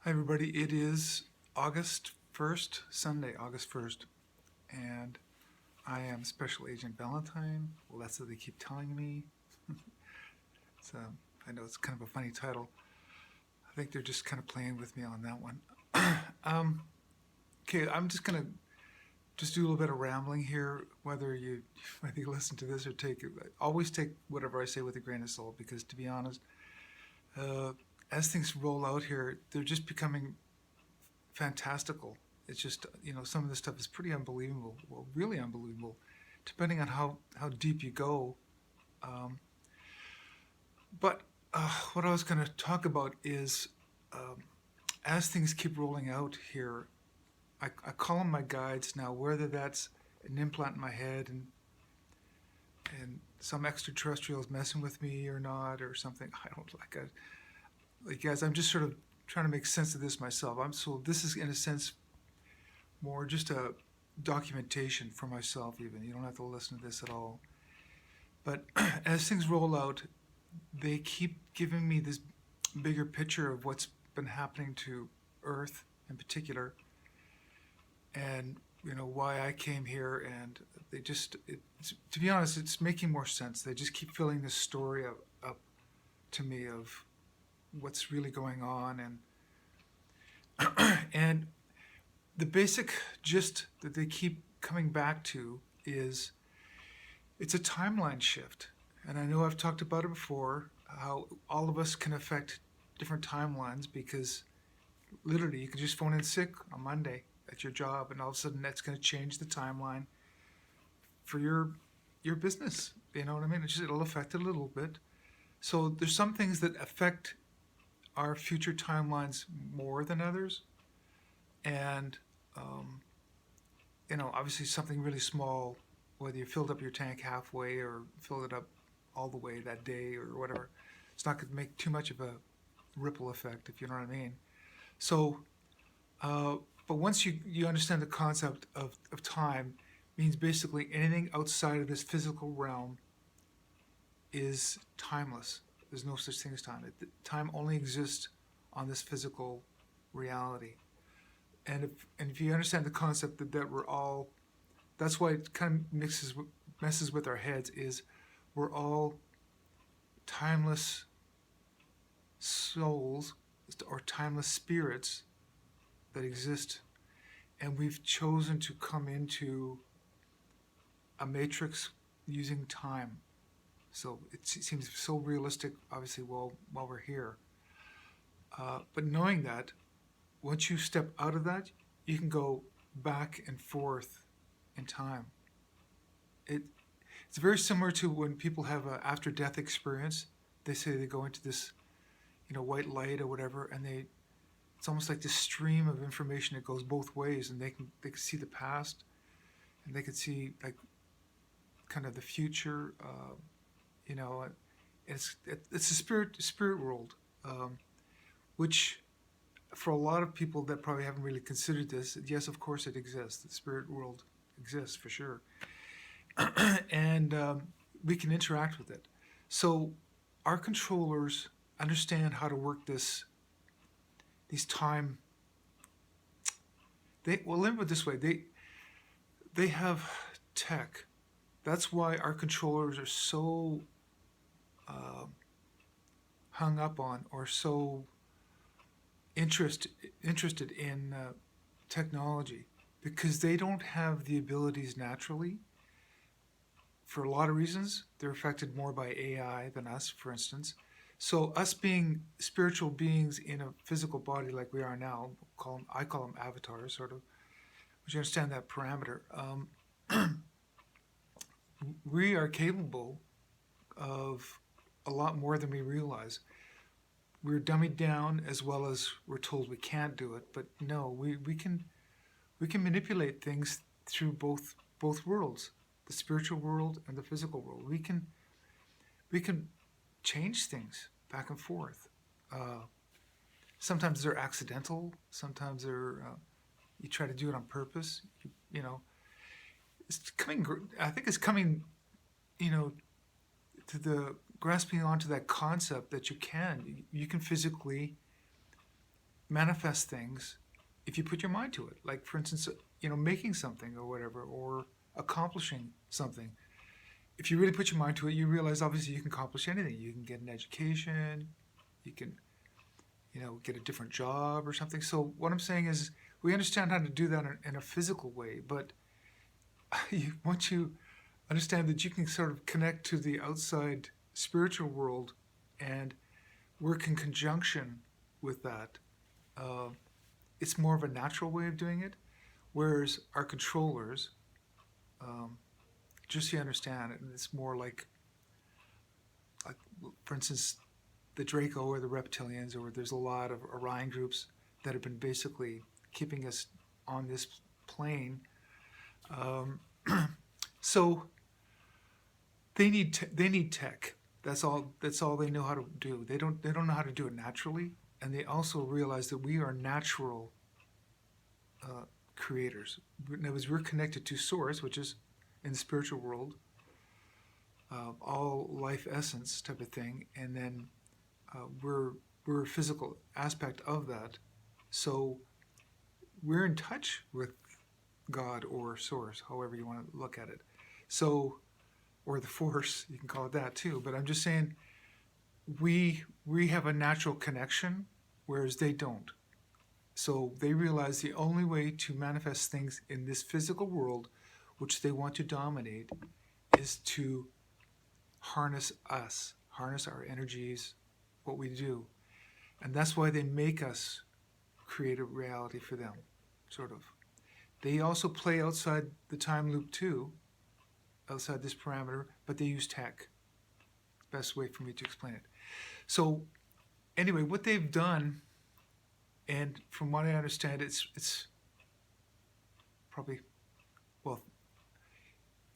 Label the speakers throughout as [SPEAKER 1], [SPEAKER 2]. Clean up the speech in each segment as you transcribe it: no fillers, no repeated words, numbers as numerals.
[SPEAKER 1] Hi, everybody. It is August 1st, Sunday, August 1st, and I am Special Agent Valentine. Well, that's what they keep telling me. So I know it's kind of a funny title. I think they're just kind of playing with me on that one. um, okay, I'm just going to just do a little bit of rambling here, whether you listen to this or take it. Always take whatever I say with a grain of salt, because to be honest, uh, as things roll out here, they're just becoming fantastical. It's just, some of this stuff is pretty unbelievable. Well, really unbelievable, depending on how deep you go. Um, but what I was going to talk about is um, as things keep rolling out here, I call them my guides now, whether that's an implant in my head and some extraterrestrials messing with me or not or something. I don't like guys. I'm just sort of trying to make sense of this myself. This is in a sense more just a documentation for myself. Even you don't have to listen to this at all. But as things roll out, they keep giving me this bigger picture of what's been happening to Earth in particular, and why I came here. And to be honest, it's making more sense. They just keep filling this story up to me of what's really going on, and the basic gist that they keep coming back to is it's a timeline shift. And I know I've talked about it before, how all of us can affect different timelines, because literally you can just phone in sick on Monday at your job, and all of a sudden that's going to change the timeline for your business. You know what I mean? It'll affect it a little bit. So there's some things that affect our future timelines more than others, and obviously something really small, whether you filled up your tank halfway or filled it up all the way that day or whatever, it's not going to make too much of a ripple effect, if you know what I mean. So, but once you understand the concept of time, means basically anything outside of this physical realm is timeless. There's no such thing as time. Time only exists on this physical reality. And if you understand the concept that we're all, that's why it kind of messes with our heads, is we're all timeless souls or timeless spirits that exist, and we've chosen to come into a matrix using time. So it seems so realistic, obviously, while we're here. But knowing that, once you step out of that, you can go back and forth in time. It's very similar to when people have an after-death experience. They say they go into this, white light or whatever, and it's almost like this stream of information that goes both ways, and they can see the past, and they can see like kind of the future. It's a spirit world, which for a lot of people that probably haven't really considered this, yes, of course it exists. The spirit world exists for sure, and we can interact with it. So our controllers understand how to work these time. Let me put it this way: they have tech. That's why our controllers are so hung up on, or so interested in technology, because they don't have the abilities naturally. For a lot of reasons, they're affected more by AI than us, for instance. So us being spiritual beings in a physical body like we are now, I call them avatars, sort of. But you understand that parameter. We are capable of a lot more than we realize. We're dummied down, as well as we're told we can't do it. But no, we can manipulate things through both worlds, the spiritual world and the physical world. We can change things back and forth. Sometimes they're accidental. Sometimes you try to do it on purpose. It's coming. I think it's coming. To the grasping onto that concept that you can physically manifest things if you put your mind to it. Like, for instance, making something or whatever, or accomplishing something. If you really put your mind to it, you realize obviously you can accomplish anything. You can get an education, you can, get a different job or something. So what I'm saying is, we understand how to do that in a physical way, but once you understand that you can sort of connect to the outside spiritual world and work in conjunction with that, it's more of a natural way of doing it. Whereas our controllers, just so you understand it, it's more like, for instance, the Draco or the reptilians, or there's a lot of Orion groups that have been basically keeping us on this plane. So they need tech. That's all they know how to do. They don't know how to do it naturally, and they also realize that we are natural creators. In other words, we're connected to Source, which is in the spiritual world, all life essence type of thing, and then we're a physical aspect of that. So we're in touch with God or Source, however you want to look at it. So, or the Force, you can call it that too. But I'm just saying, we have a natural connection, whereas they don't. So they realize the only way to manifest things in this physical world, which they want to dominate, is to harness us, harness our energies, what we do. And that's why they make us create a reality for them, sort of. They also play outside the time loop too, outside this parameter, but they use tech. Best way for me to explain it. So anyway, what they've done, and from what I understand, it's probably, well,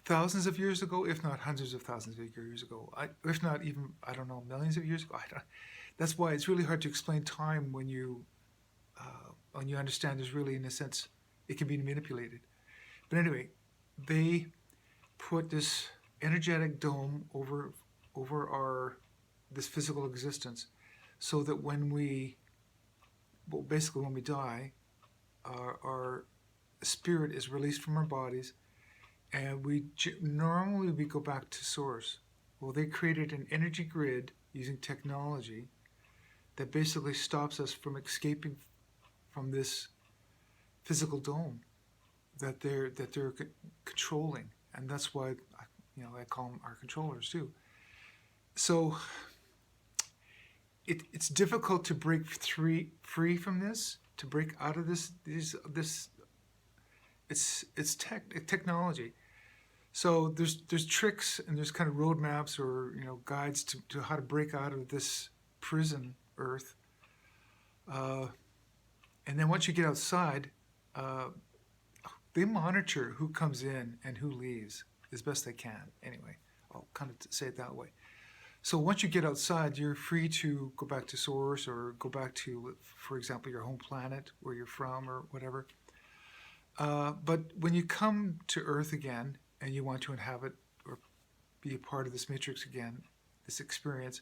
[SPEAKER 1] thousands of years ago, if not hundreds of thousands of years ago, if not even, I don't know, millions of years ago. That's why it's really hard to explain time when you understand there's really, in a sense, it can be manipulated. But anyway, they put this energetic dome over this physical existence, so that when we die, our spirit is released from our bodies, and normally we go back to Source. Well, they created an energy grid using technology that basically stops us from escaping from this physical dome that they're controlling, and that's why I call them our controllers too. So it's difficult to break free from this, to break out of this. It's technology. So there's tricks, and there's kind of roadmaps or guides to how to break out of this prison Earth. And then once you get outside, they monitor who comes in and who leaves as best they can. Anyway, I'll kind of say it that way. So once you get outside, you're free to go back to Source, or go back to, for example, your home planet, where you're from, or whatever. But when you come to Earth again, and you want to inhabit or be a part of this matrix again, this experience,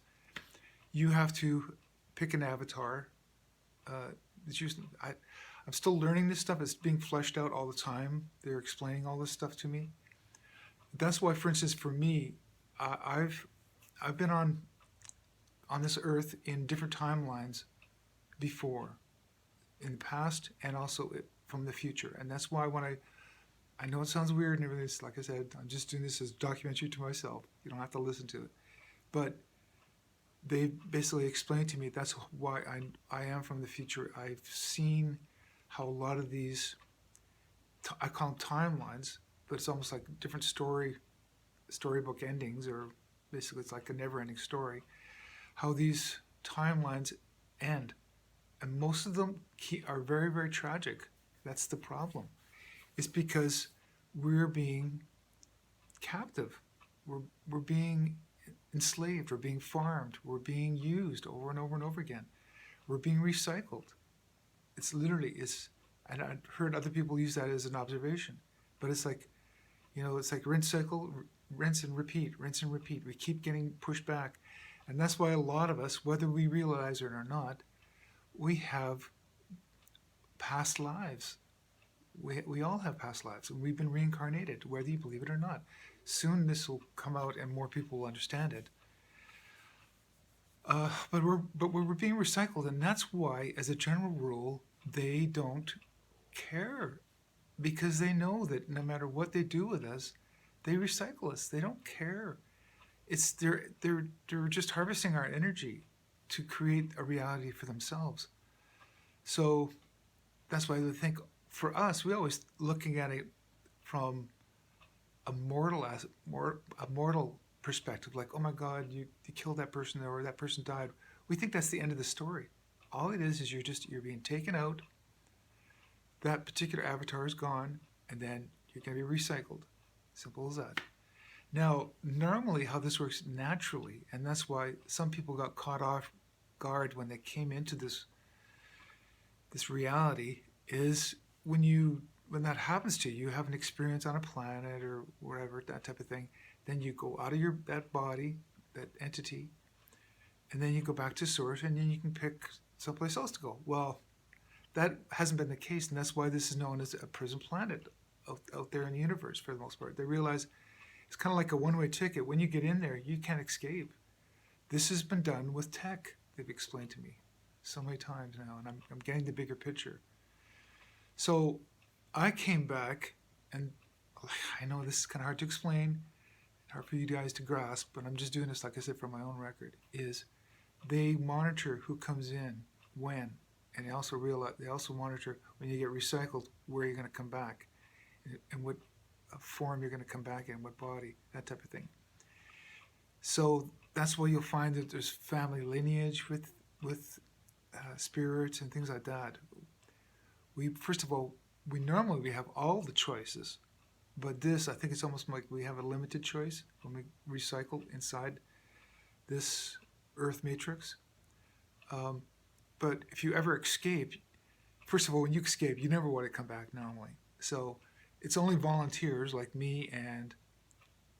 [SPEAKER 1] you have to pick an avatar. I'm still learning this stuff. It's being fleshed out all the time. They're explaining all this stuff to me. That's why, for instance, for me, I've been on this Earth in different timelines before, in the past, and also from the future. And that's why when I know it sounds weird and everything, like I said, I'm just doing this as documentary to myself. You don't have to listen to it. But they basically explained to me that's why I am from the future. I've seen how a lot of these, I call them timelines, but it's almost like different storybook endings, or basically it's like a never-ending story, how these timelines end. And most of them are very, very tragic. That's the problem. It's because we're being captive. We're being enslaved. We're being farmed. We're being used over and over and over again. We're being recycled. It's literally, and I've heard other people use that as an observation, but it's like, it's like rinse and repeat. We keep getting pushed back. And that's why a lot of us, whether we realize it or not, we have past lives. We all have past lives, and we've been reincarnated, whether you believe it or not. Soon this will come out, and more people will understand it. But we're being recycled, and that's why, as a general rule, they don't care, because they know that no matter what they do with us, they recycle us. They don't care. It's they're just harvesting our energy to create a reality for themselves. So that's why they think, for us, we always looking at it from a mortal perspective, like, oh my God, you killed that person, or that person died. We think that's the end of the story. All it is you're being taken out. That particular avatar is gone, and then you're going to be recycled. Simple as that. Now, normally how this works naturally, and that's why some people got caught off guard when they came into this reality, is when that happens to you, you have an experience on a planet or whatever, that type of thing, then you go out of that body, that entity, and then you go back to source, and then you can pick someplace else to go. Well, that hasn't been the case, and that's why this is known as a prison planet out there in the universe for the most part. They realize it's kind of like a one-way ticket. When you get in there, you can't escape. This has been done with tech, they've explained to me so many times now, and I'm getting the bigger picture. So I came back, and I know this is kind of hard to explain, hard for you guys to grasp, but I'm just doing this, like I said, for my own record, is they monitor who comes in, when, and they also monitor when you get recycled, where you're going to come back, and what form you're going to come back in, what body, that type of thing. So that's why you'll find that there's family lineage with spirits and things like that. First of all, we normally have all the choices, but this, I think it's almost like we have a limited choice when we recycle inside this Earth matrix. But if you ever escape, first of all, when you escape, you never want to come back normally. So it's only volunteers like me and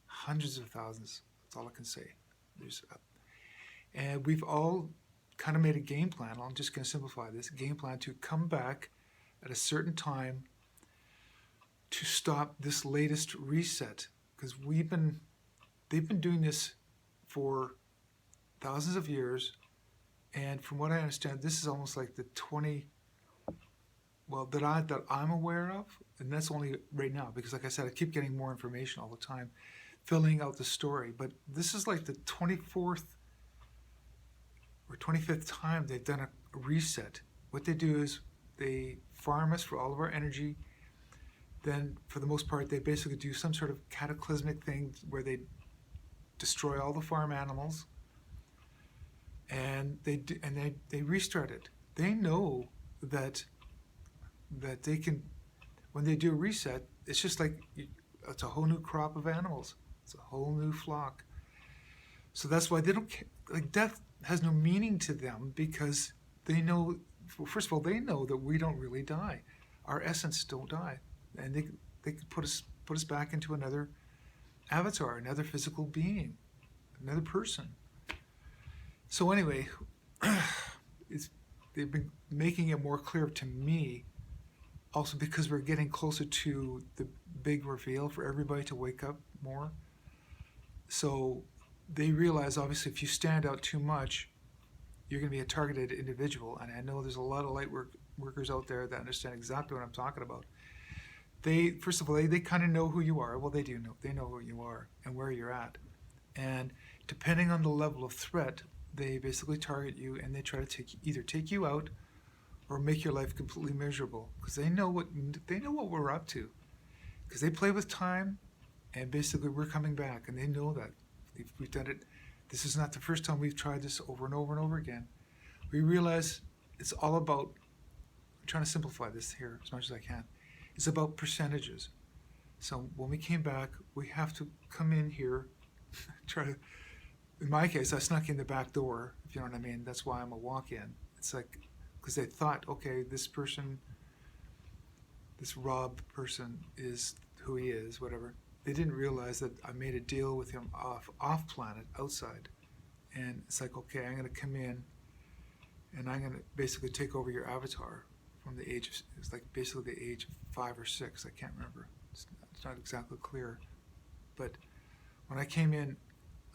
[SPEAKER 1] hundreds of thousands. That's all I can say. And we've all kind of made a game plan. I'm just going to simplify this game plan to come back at a certain time to stop this latest reset, because they've been doing this for thousands of years, and from what I understand, this is almost like the that I'm aware of, and that's only right now, because like I said, I keep getting more information all the time, filling out the story, but this is like the 24th or 25th time they've done a reset. What they do is they farm us for all of our energy. Then, for the most part, they basically do some sort of cataclysmic thing where they destroy all the farm animals, and they restart it. They know that they can, when they do a reset, it's just like it's a whole new crop of animals. It's a whole new flock. So that's why they don't like death has no meaning to them, because they know. Well, first of all, they know that we don't really die. Our essence don't die, and they could put us back into another avatar, another physical being, another person. So anyway, they've been making it more clear to me, also because we're getting closer to the big reveal for everybody to wake up more. So they realize, obviously, if you stand out too much, you're going to be a targeted individual. And I know there's a lot of light workers out there that understand exactly what I'm talking about. First of all, they kind of know who you are. Well, they do know. They know who you are and where you're at. And depending on the level of threat, they basically target you, and they try to either take you out or make your life completely miserable, because they know what we're up to. Because they play with time, and basically we're coming back, and they know that. We've done it. This is not the first time we've tried this over and over and over again. We realize it's all about, I'm trying to simplify this here as much as I can. It's about percentages. So when we came back, we have to come in here, in my case, I snuck in the back door, if you know what I mean. That's why I'm a walk-in. It's like, because they thought, okay, this Rob person is who he is, whatever. They didn't realize that I made a deal with him off planet, outside. And it's like, okay, I'm going to come in, and I'm going to basically take over your avatar from the age of, it was like basically the age of 5 or 6. I can't remember. It's not exactly clear. But when I came in,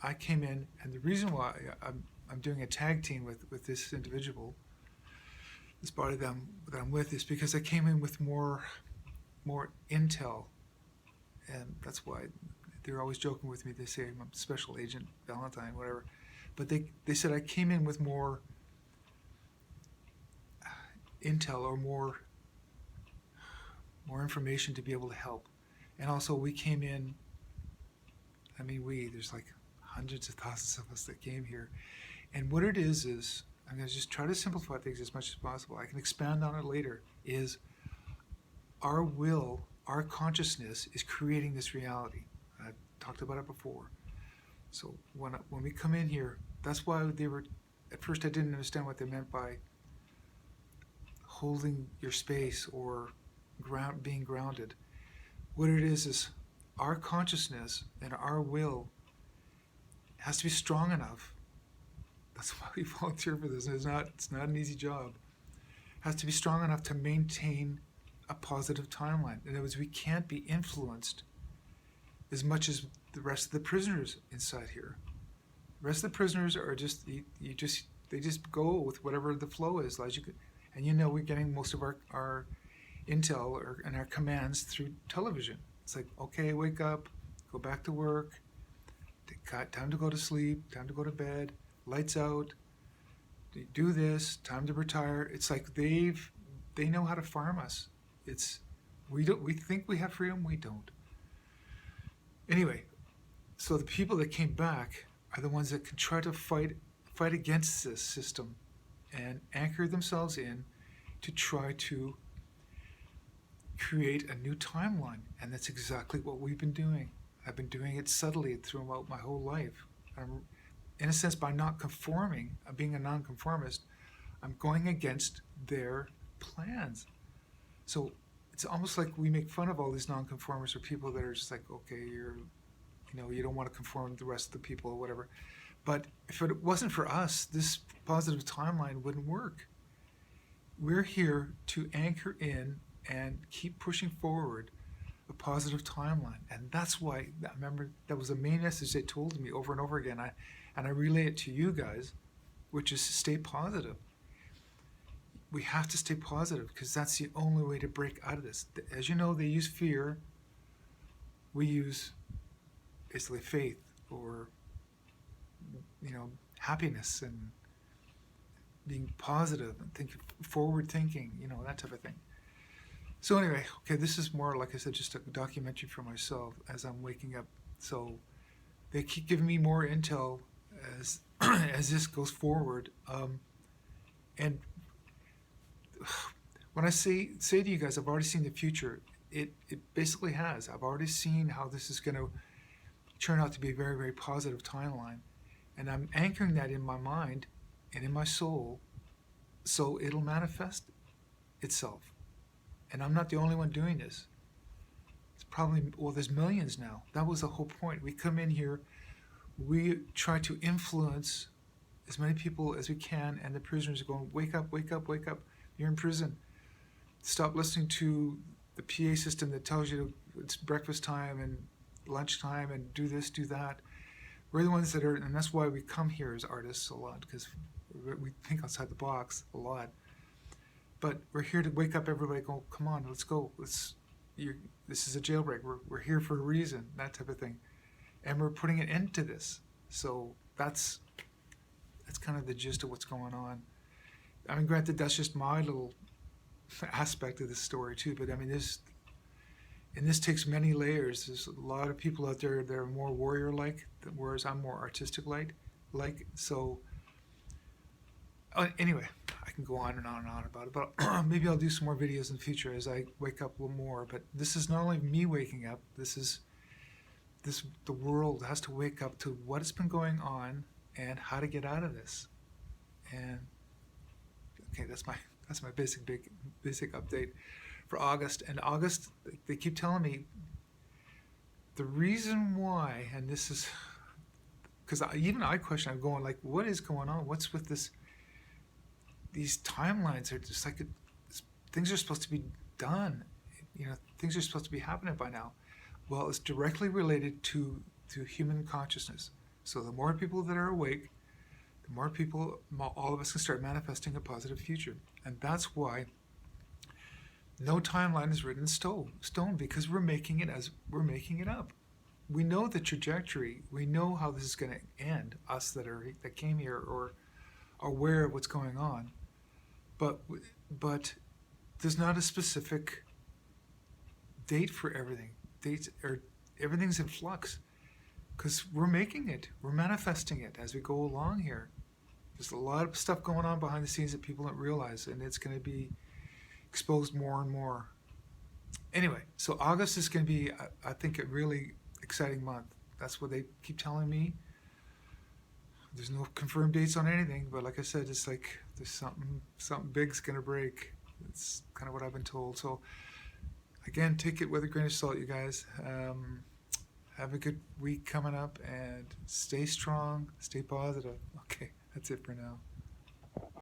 [SPEAKER 1] and the reason why I'm doing a tag team with this individual, this body that I'm with, is because I came in with more intel, and that's why they're always joking with me. They say I'm Special Agent Valentine, whatever, but they said I came in with more intel or more information to be able to help. And also we came in, I mean there's like hundreds of thousands of us that came here. And what it is I'm going to just try to simplify things as much as possible. I can expand on it later. Is our will, our consciousness is creating this reality. I've talked about it before. So when we come in here, that's why they were, at first I didn't understand what they meant by holding your space or being grounded. What it is our consciousness and our will has to be strong enough. That's why we volunteer for this. It's not an easy job. It has to be strong enough to maintain a positive timeline. In other words, we can't be influenced as much as the rest of the prisoners inside here. The rest of the prisoners are just they just go with whatever the flow is. And we're getting most of our intel and our commands through television. It's like, okay, wake up, go back to work, time to go to sleep, time to go to bed, lights out, do this, time to retire. It's like they know how to farm us. We think we have freedom, we don't. Anyway, so the people that came back are the ones that can try to fight against this system and anchor themselves in to try to create a new timeline. And that's exactly what we've been doing. I've been doing it subtly throughout my whole life. In a sense, by not conforming, being a nonconformist, I'm going against their plans. So it's almost like we make fun of all these nonconformists or people that are just like, okay, you don't want to conform to the rest of the people or whatever. But if it wasn't for us, this positive timeline wouldn't work. We're here to anchor in and keep pushing forward a positive timeline. And that's why, I remember, that was the main message they told me over and over again. And I relay it to you guys, which is to stay positive. We have to stay positive because that's the only way to break out of this. As you know, they use fear. We use basically faith or, happiness and being positive and forward thinking, that type of thing. So anyway, okay, this is more, like I said, just a documentary for myself as I'm waking up. So they keep giving me more intel as as this goes forward. And when I say to you guys, I've already seen the future, it basically has. I've already seen how this is going to turn out to be a very, very positive timeline. And I'm anchoring that in my mind and in my soul so it'll manifest itself. And I'm not the only one doing this. It's probably, there's millions now. That was the whole point. We come in here, we try to influence as many people as we can, and the prisoners are going, wake up, wake up, wake up. You're in prison. Stop listening to the PA system that tells you it's breakfast time and lunchtime and do this, do that. We're the ones that are, and that's why we come here as artists a lot, because we think outside the box a lot. But we're here to wake up everybody, go, come on, let's go. This is a jailbreak. We're here for a reason, that type of thing. And we're putting an end to this. So that's kind of the gist of what's going on. I mean, granted, that's just my little aspect of the story too, but I mean, this takes many layers. There's a lot of people out there that are more warrior-like, whereas I'm more artistic-like. So anyway, I can go on and on and on about it, but maybe I'll do some more videos in the future as I wake up a little more. But this is not only me waking up, the world has to wake up to what has been going on and how to get out of this. And okay, that's my basic update for August. And August, they keep telling me the reason why, and this is because even I question, I'm going like, what is going on? What's with this? These timelines are just like things are supposed to be done. Things are supposed to be happening by now. Well, it's directly related to human consciousness. So the more people that are awake, the more people, all of us can start manifesting a positive future. And that's why no timeline is written in stone, because we're making it up. We know the trajectory. We know how this is going to end. Us that came here or are aware of what's going on, but there's not a specific date for everything. Everything's in flux because we're making it. We're manifesting it as we go along here. There's a lot of stuff going on behind the scenes that people don't realize, and it's going to be exposed more and more. Anyway, so August is going to be, I think, a really exciting month. That's what they keep telling me. There's no confirmed dates on anything, but like I said, it's like there's something big's going to break. It's kind of what I've been told. So again, take it with a grain of salt, you guys. Have a good week coming up, and stay strong, stay positive. Okay, that's it for now.